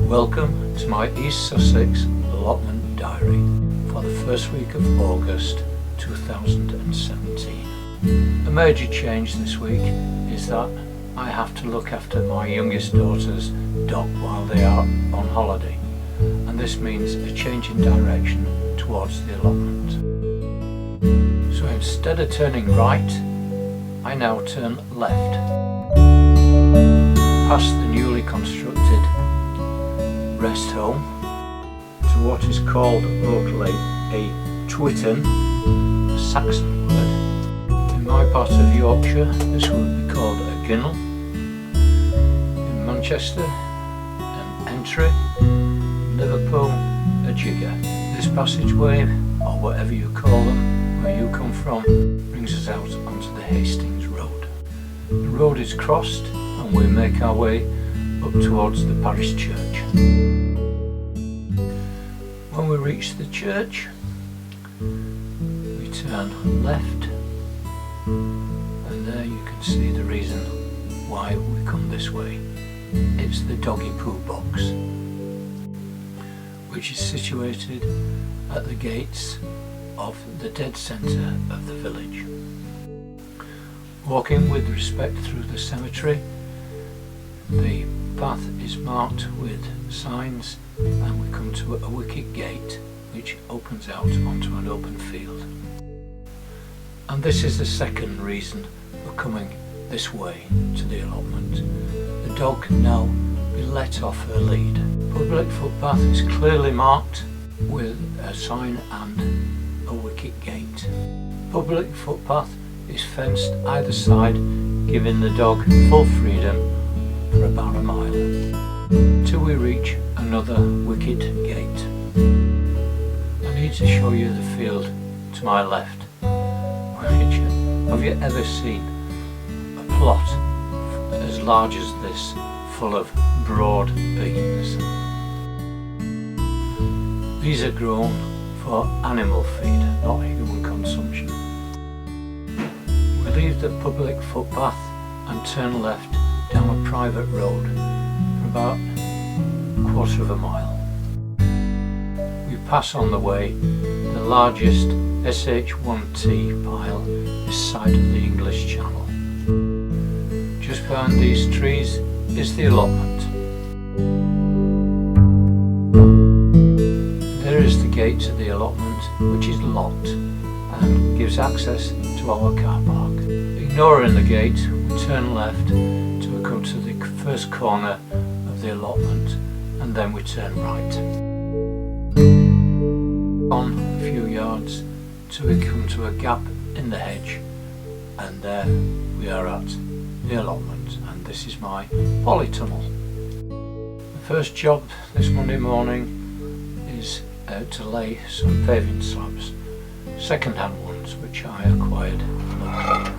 Welcome to my East Sussex allotment diary for the first week of August 2017. A major change this week is that I have to look after my youngest daughter's dog while they are on holiday, and this means a change in direction towards the allotment. So instead of turning right, I now turn left, past the newly constructed rest home to what is called locally a twitten, a Saxon word. In my part of Yorkshire this would be called a ginnel. In Manchester an entry, Liverpool a jigger. This passageway, or whatever you call them where you come from, brings us out onto the Hastings Road. The road is crossed and we make our way up towards the parish church. When we reach the church, we turn left, and there you can see the reason why we come this way. It's the doggy poo box, which is situated at the gates of the dead centre of the village. Walking with respect through the cemetery, the path is marked with signs and we come to a wicket gate which opens out onto an open field. And this is the second reason for coming this way to the allotment. The dog can now be let off her lead. Public footpath is clearly marked with a sign and a wicket gate. Public footpath is fenced either side, giving the dog full freedom for about a mile, till we reach another wicket gate. I need to show you the field to my left. Have you ever seen a plot as large as this full of broad beans? These are grown for animal feed, not human consumption. We leave the public footpath and turn left down a private road for about a quarter of a mile. We pass on the way the largest SH1T pile this side of the English Channel. Just behind these trees is the allotment. There is the gate to the allotment, which is locked and gives access to our car park. Ignoring the gate, we turn left till we come to the first corner of the allotment, and then we turn right. On a few yards till we come to a gap in the hedge, and there we are at the allotment, and this is my polytunnel. The first job this Monday morning is to lay some paving slabs, second-hand ones which I acquired locally.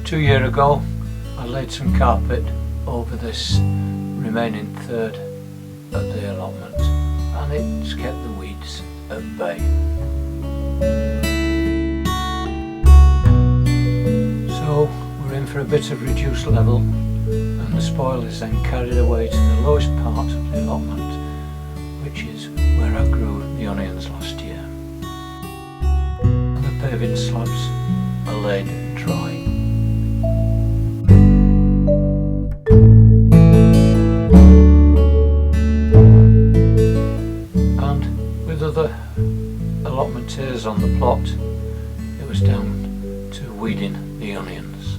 2 years ago I laid some carpet over this remaining third of the allotment, and it's kept the weeds at bay. So we're in for a bit of reduced level, and the spoil is then carried away to the lowest part of the allotment, which is where I grew the onions last year. And the paving slabs are laid dry. Other allotmenteers on the plot, it was down to weeding the onions.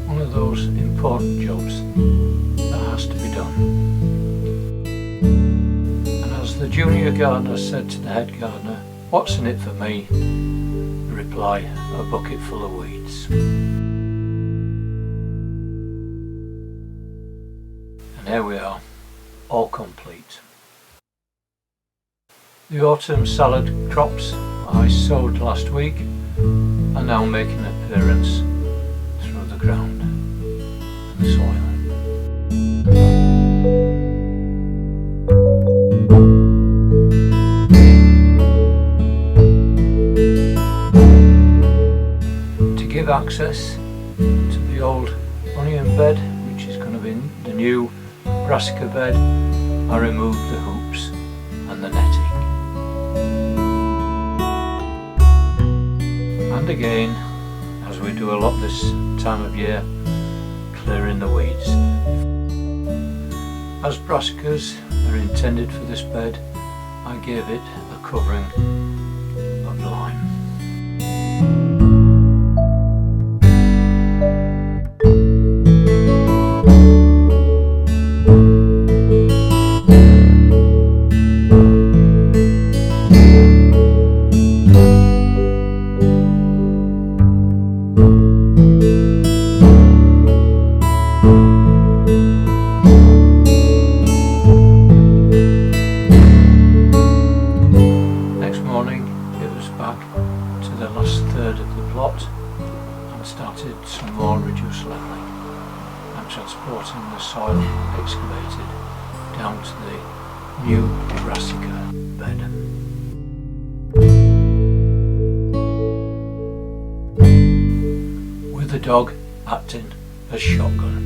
One of those important jobs that has to be done. And as the junior gardener said to the head gardener, "What's in it for me?" The reply, "A bucket full of weeds." And here we are, all complete. The autumn salad crops I sowed last week are now making an appearance through the ground and the soil. To give access to the old onion bed, which is going to be the new Brassica bed, I removed the hoops and the netting. And again, as we do a lot this time of year, clearing the weeds. As brassicas are intended for this bed, I gave it a covering of lime. Some more reduced levelling and transporting the soil excavated down to the new Brassica bed. With the dog acting as shotgun.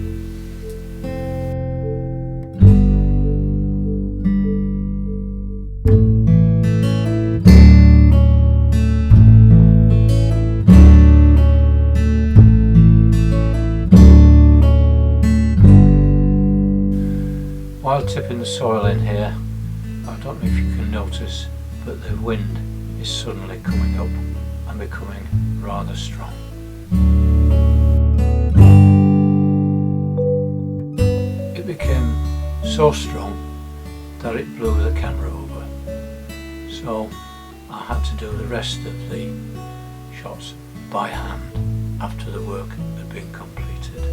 While tipping the soil in here, I don't know if you can notice, but the wind is suddenly coming up and becoming rather strong. It became so strong that it blew the camera over, so I had to do the rest of the shots by hand after the work had been completed.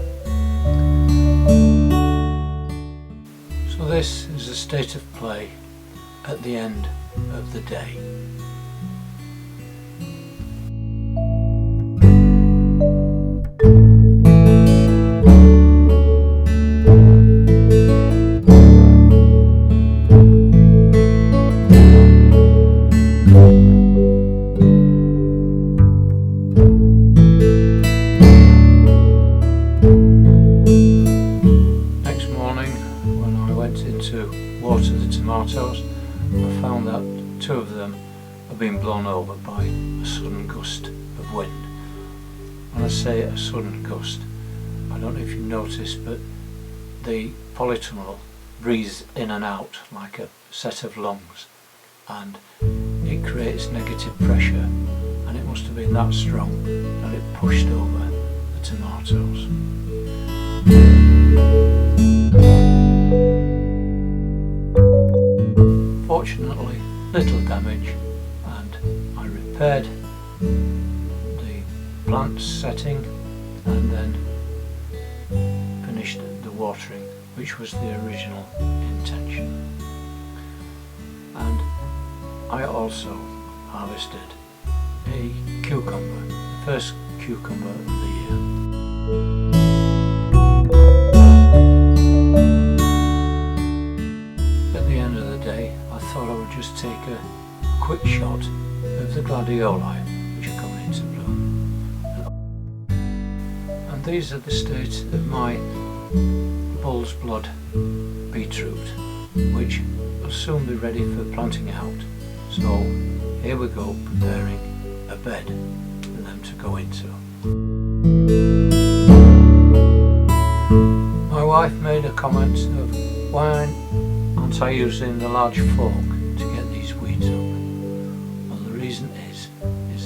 So this is the state of play at the end of the day. To water the tomatoes, I found that 2 of them have been blown over by a sudden gust of wind. When I say a sudden gust, I don't know if you noticed, but the polytunnel breathes in and out like a set of lungs, and it creates negative pressure, and it must have been that strong that it pushed over the tomatoes. Fortunately, little damage, and I repaired the plant setting and then finished the watering, which was the original intention. And I also harvested a cucumber, the first cucumber of the year. I thought I would just take a quick shot of the gladioli which are coming into bloom. And these are the state of my bull's blood beetroot, which will soon be ready for planting out. So here we go, preparing a bed for them to go into. My wife made a comment of why aren't I using the large fork to get these weeds up? Well, the reason is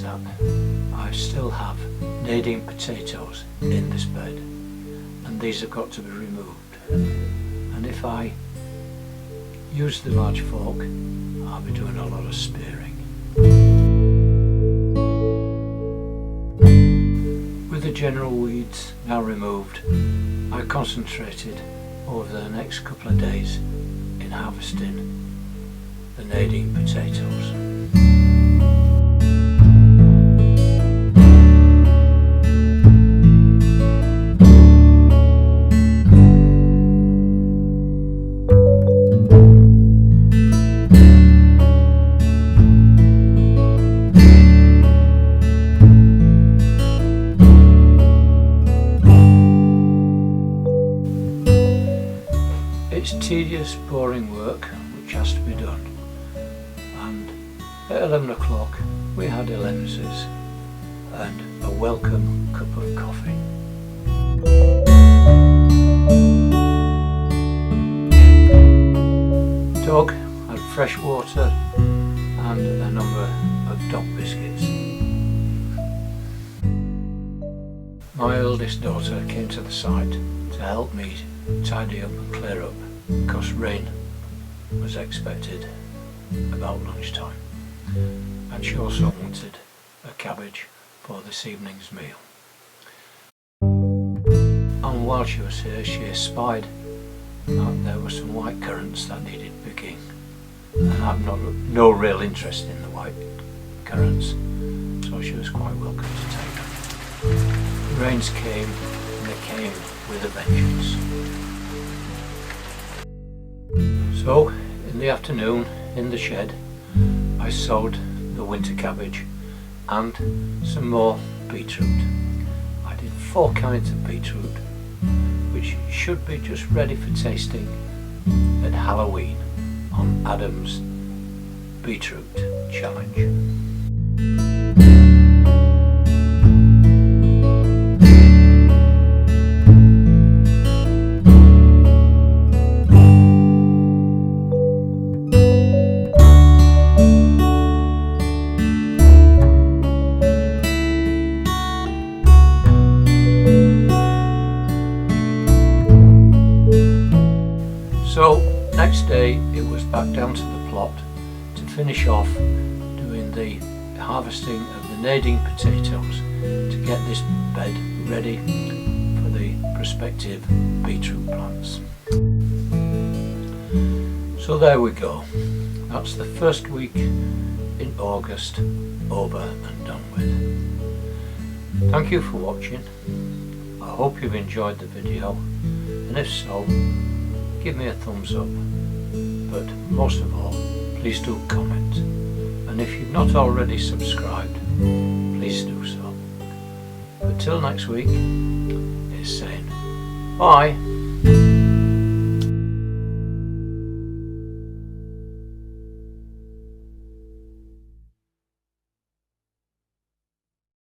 that I still have Nadine potatoes in this bed, and these have got to be removed. And if I use the large fork, I'll be doing a lot of spearing. With the general weeds now removed, I concentrated over the next couple of days in harvesting the Nadine potatoes. It's tedious, boring work which has to be done, and at 11 o'clock we had allowances and a welcome cup of coffee. Dog had fresh water and a number of dog biscuits. My eldest daughter came to the site to help me tidy up and clear up because rain was expected about lunchtime, and she also wanted a cabbage for this evening's meal. And while she was here, she espied that there were some white currants that needed picking, and I've no real interest in the white currants, so she was quite welcome to take them. The rains came, and they came with a vengeance. So in the afternoon in the shed I sowed the winter cabbage and some more beetroot. I did 4 kinds of beetroot, which should be just ready for tasting at Halloween on Adam's Beetroot Challenge. So next day it was back down to the plot to finish off doing the harvesting of the Nadine potatoes to get this bed ready for the prospective beetroot plants. So there we go. That's the first week in August over and done with. Thank you for watching. I hope you've enjoyed the video, and if so, give me a thumbs up, but most of all, please do comment, and if you've not already subscribed, please do so. But till next week, it's saying bye.